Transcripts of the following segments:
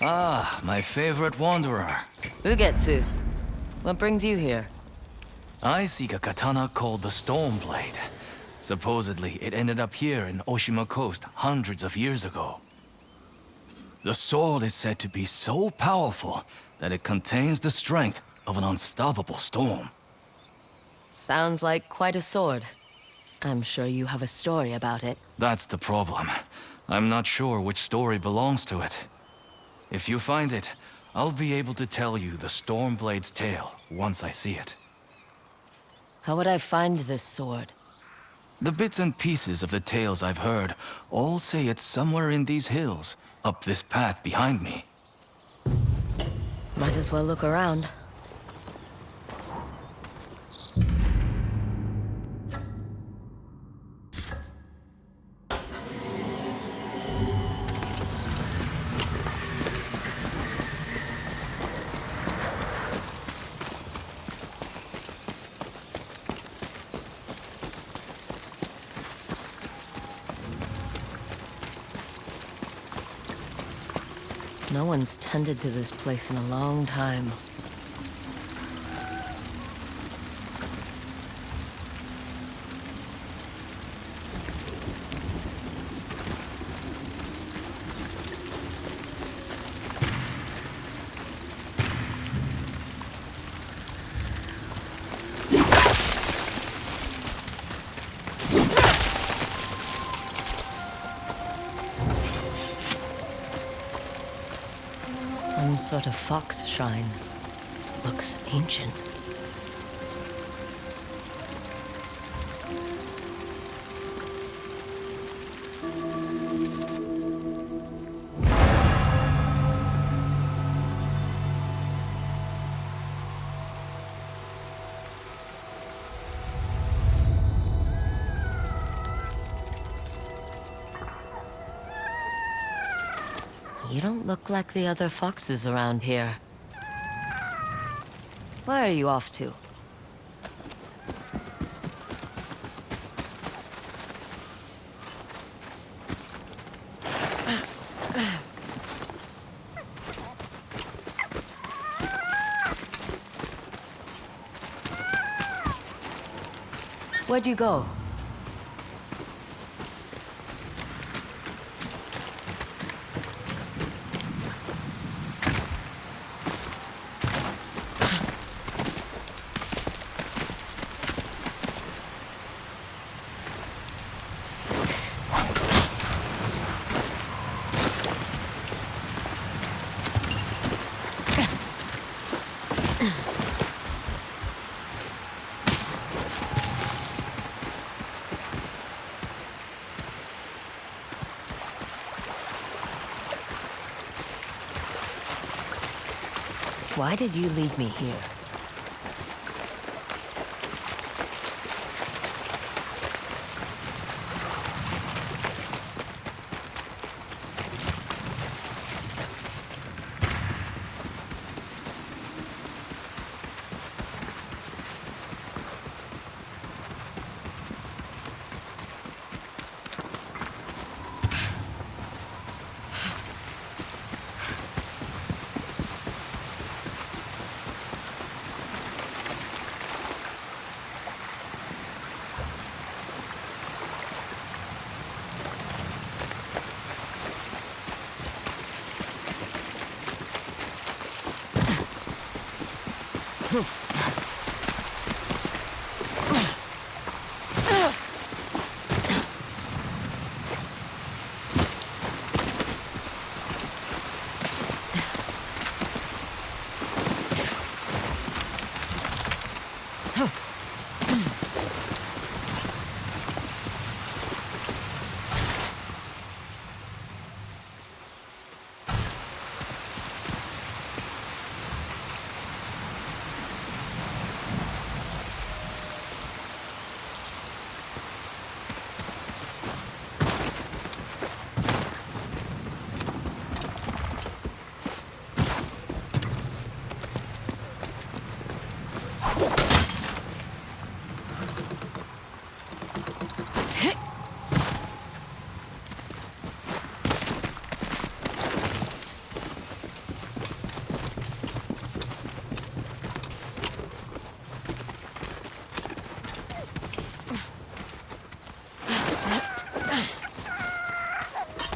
Ah, my favorite wanderer. Ugetsu, what brings you here? I seek a katana called the Stormblade. Supposedly, it ended up here in Oshima Coast hundreds of years ago. The sword is said to be so powerful that it contains the strength of an unstoppable storm. Sounds like quite a sword. I'm sure you have a story about it. That's the problem. I'm not sure which story belongs to it. If you find it, I'll be able to tell you the Stormblade's tale once I see it. How would I find this sword? The bits and pieces of the tales I've heard all say it's somewhere in these hills, up this path behind me. Might as well look around. No one's tended to this place in a long time. Some sort of fox shrine. Looks ancient. You don't look like the other foxes around here. Where are you off to? Where'd you go? Why did you lead me here?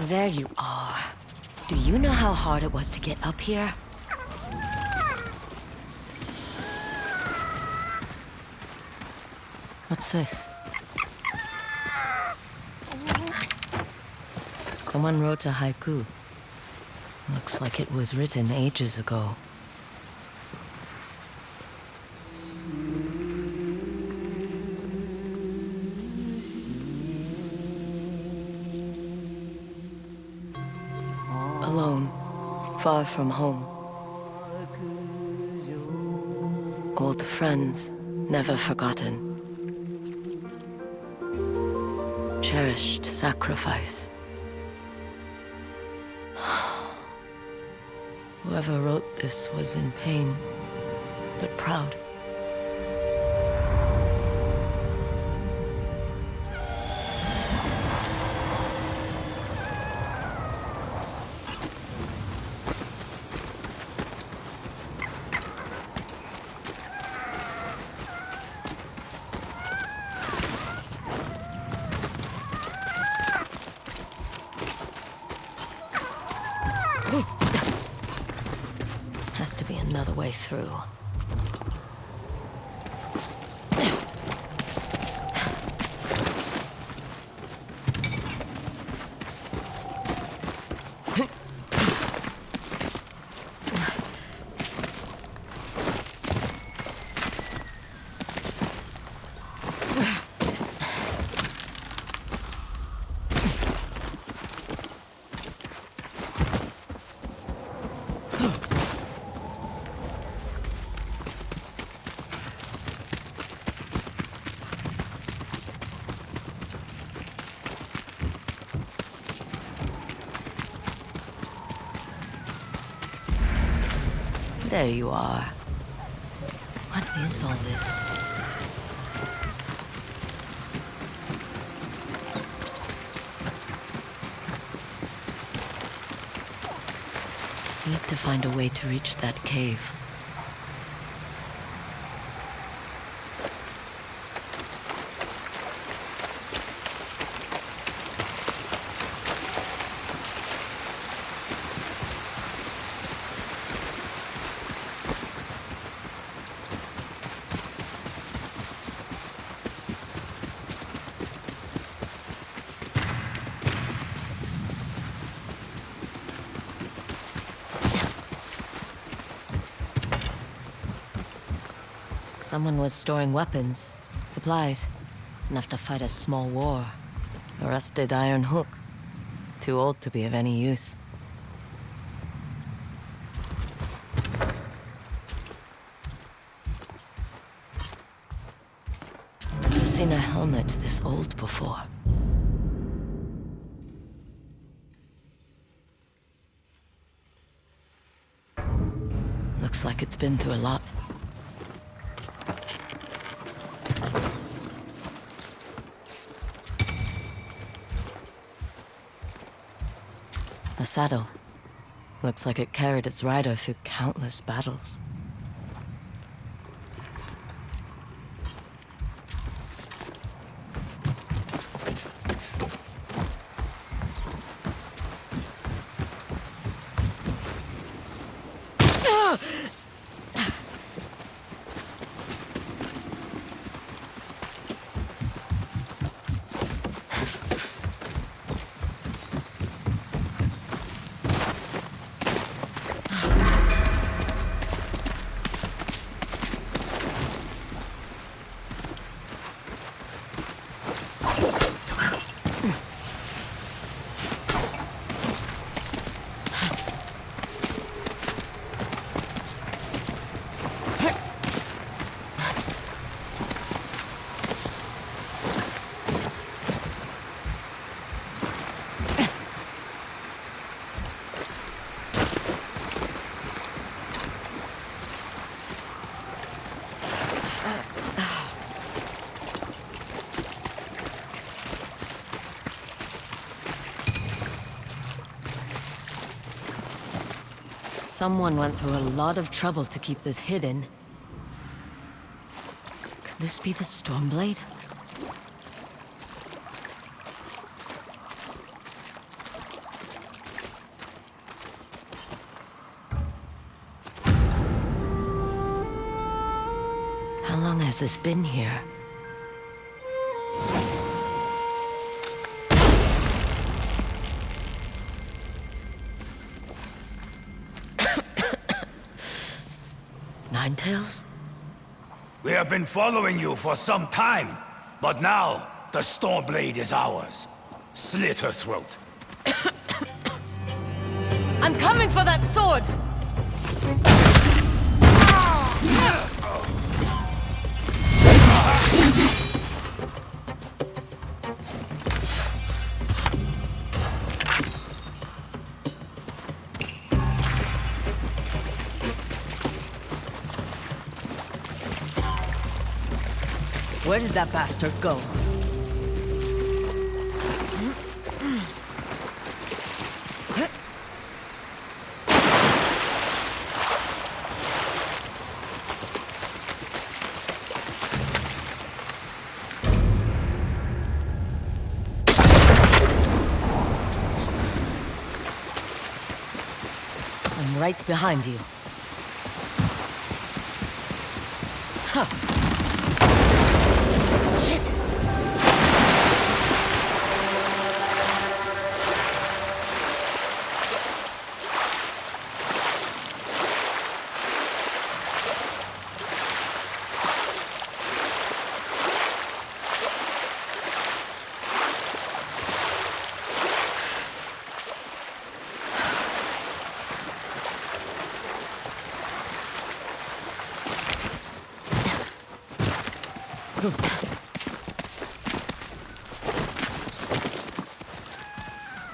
There you are. Do you know how hard it was to get up here? What's this? Someone wrote a haiku. Looks like it was written ages ago. Alone, far from home. Old friends, never forgotten. Cherished sacrifice. Whoever wrote this was in pain, but proud. Has to be another way through. There you are. What is all this? Need to find a way to reach that cave. Someone was storing weapons, supplies, enough to fight a small war. A rusted iron hook, too old to be of any use. Never seen a helmet this old before. Looks like it's been through a lot. A saddle. Looks like it carried its rider through countless battles. Someone went through a lot of trouble to keep this hidden. Could this be the Stormblade? How long has this been here? Ninetales? We have been following you for some time, but now the Stormblade is ours. Slit her throat. I'm coming for that sword! Where did that bastard go? I'm right behind you. Huh. Shit!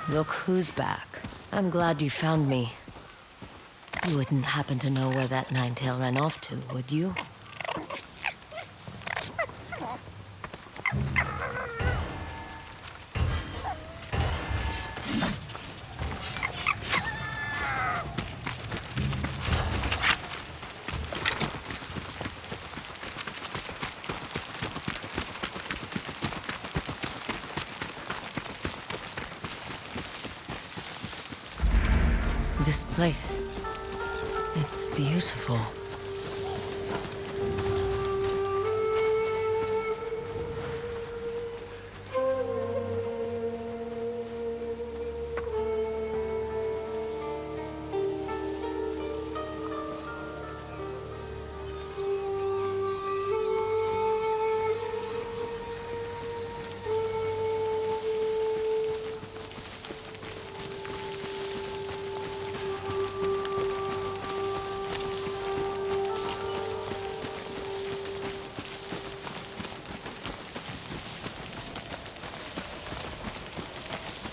Look who's back. I'm glad you found me. You wouldn't happen to know where that Ninetail ran off to, would you? This place, it's beautiful.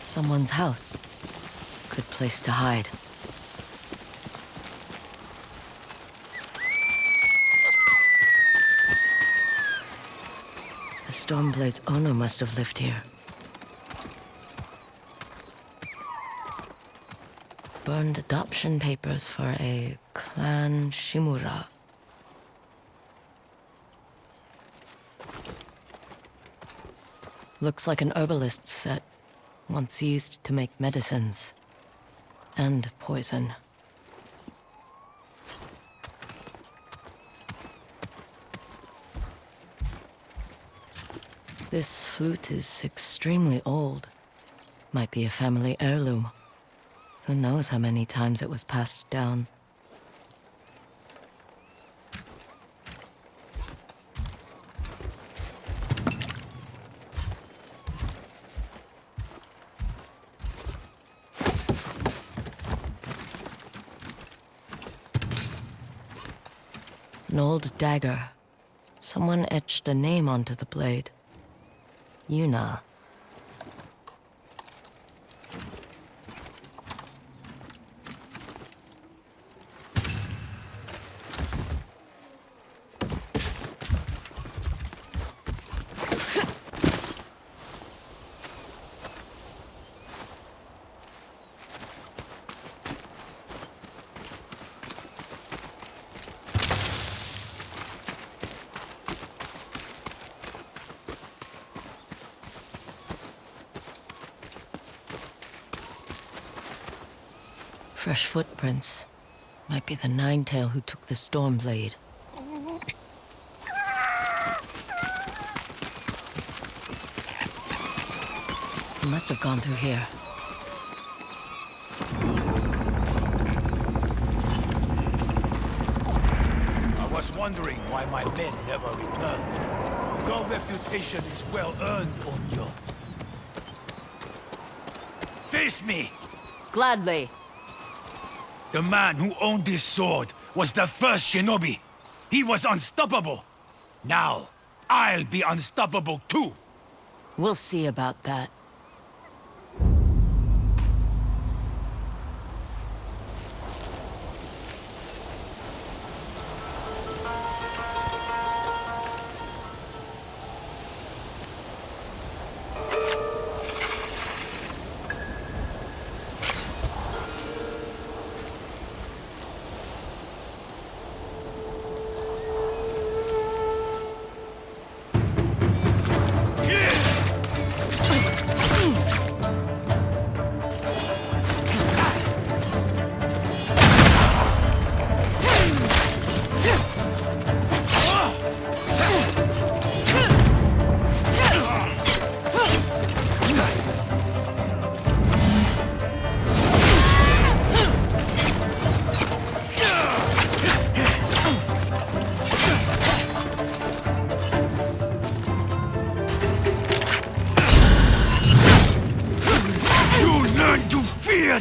Someone's house. Good place to hide. The Stormblade's owner must have lived here. Burned adoption papers for a clan Shimura. Looks like an herbalist's set. Once used to make medicines. And poison. This flute is extremely old. Might be a family heirloom. Who knows how many times it was passed down. An old dagger. Someone etched a name onto the blade. Yuna. Fresh footprints. Might be the Ninetail who took the Stormblade. He must have gone through here. I was wondering why my men never returned. Your reputation is well earned, Onyo. Face me! Gladly. The man who owned this sword was the first shinobi. He was unstoppable. Now, I'll be unstoppable too. We'll see about that.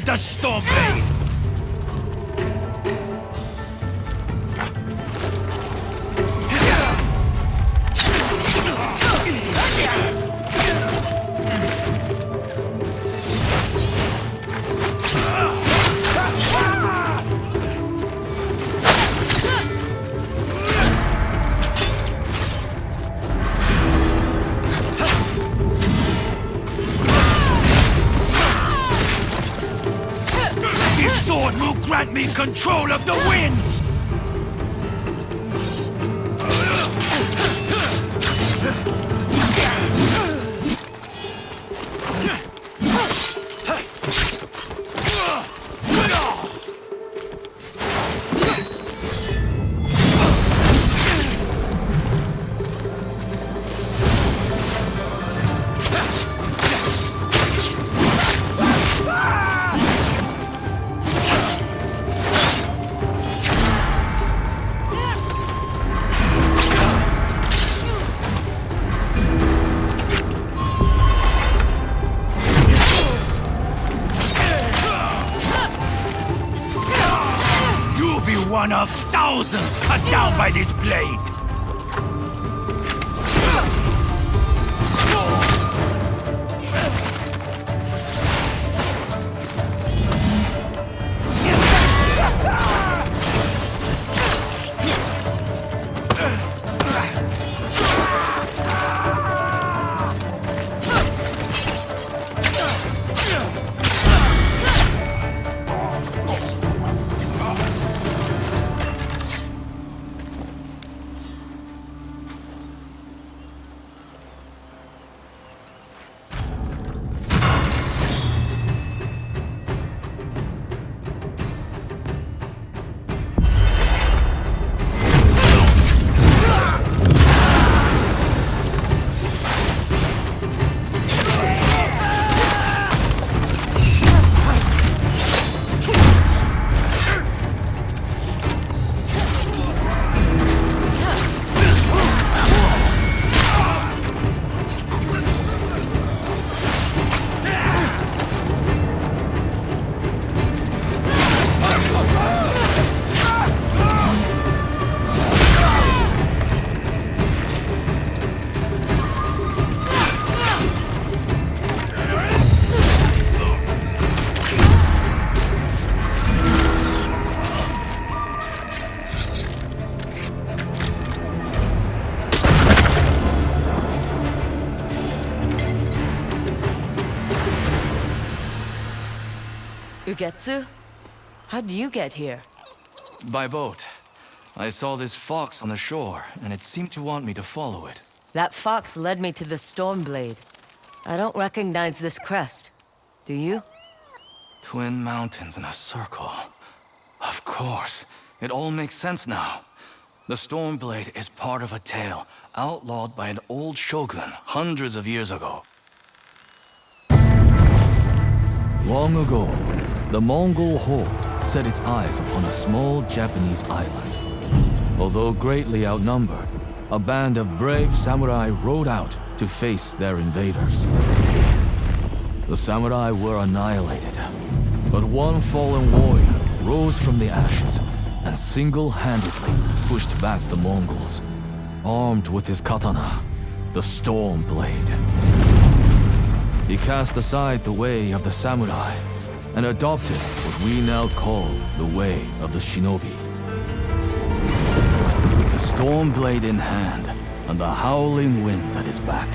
The Stormblade! Grant me control of the winds! One of thousands cut down by this blade! Ugetsu? How'd you get here? By boat. I saw this fox on the shore, and it seemed to want me to follow it. That fox led me to the Stormblade. I don't recognize this crest. Do you? Twin mountains in a circle. Of course. It all makes sense now. The Stormblade is part of a tale outlawed by an old shogun hundreds of years ago. Long ago, the Mongol horde set its eyes upon a small Japanese island. Although greatly outnumbered, a band of brave samurai rode out to face their invaders. The samurai were annihilated, but one fallen warrior rose from the ashes and single-handedly pushed back the Mongols, armed with his katana, the Stormblade. He cast aside the way of the samurai and adopted what we now call the way of the shinobi. With the Stormblade in hand and the howling winds at his back,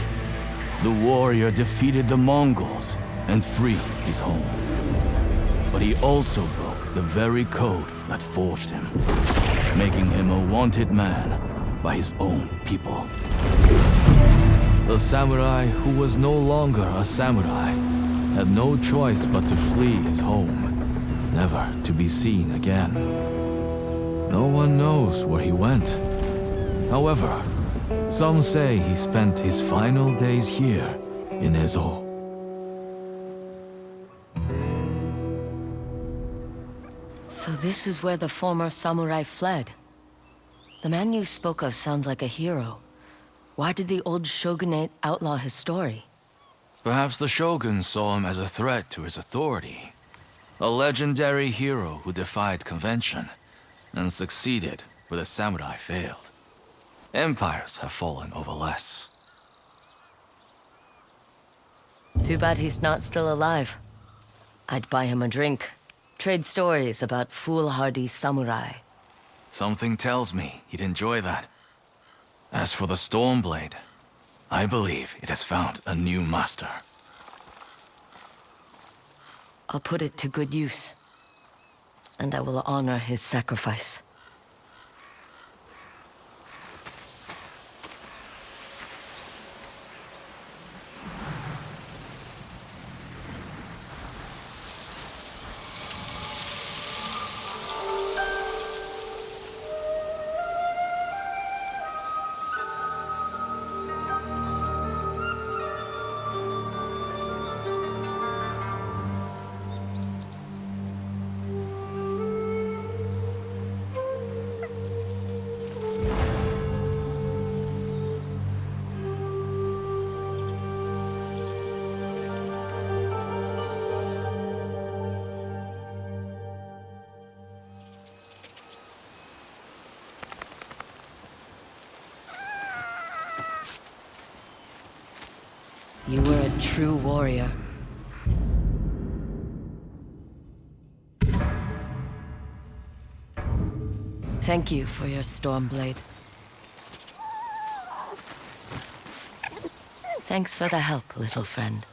the warrior defeated the Mongols and freed his home. But he also broke the very code that forged him, making him a wanted man by his own people. The samurai who was no longer a samurai had no choice but to flee his home, never to be seen again. No one knows where he went. However, some say he spent his final days here in Ezo. So this is where the former samurai fled. The man you spoke of sounds like a hero. Why did the old shogunate outlaw his story? Perhaps the shogun saw him as a threat to his authority. A legendary hero who defied convention and succeeded where the samurai failed. Empires have fallen over less. Too bad he's not still alive. I'd buy him a drink. Trade stories about foolhardy samurai. Something tells me he'd enjoy that. As for the Stormblade, I believe it has found a new master. I'll put it to good use. And I will honor his sacrifice. You were a true warrior. Thank you for your Stormblade. Thanks for the help, little friend.